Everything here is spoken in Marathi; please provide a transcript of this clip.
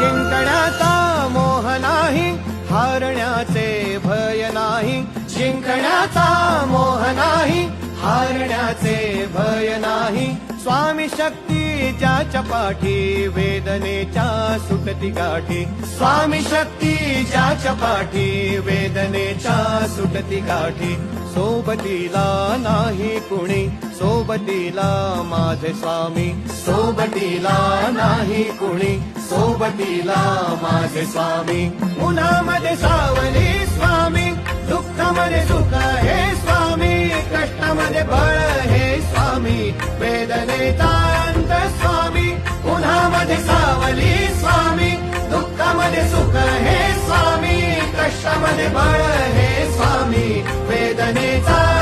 जिंकण्याचा मोह नाही, हारण्याचे भय नाही. जिंकण्याचा मोह नाही, हारण्याचे भय नाही. स्वामी शक्ती ज्याच्या पाठी, वेदनेच्या सुटती गाठी. स्वामी शक्ती ज्याच्या पाठी, वेदनेच्या सुटती गाठी. सोबतीला नाही कुणी, सोबतीला माझे स्वामी. सोबतीला नाही कुणी, सोबतीला माझे स्वामी. उन्हामध्ये सावली स्वामी, दुःखामध्ये सुख हे स्वामी. कष्टामध्ये बळ हे स्वामी, वेदनेचा अंत स्वामी. उन्हामध्ये सावली स्वामी, दुःखामध्ये सुख हे स्वामी. कष्टामध्ये बळ हे स्वामी, वेदनेचा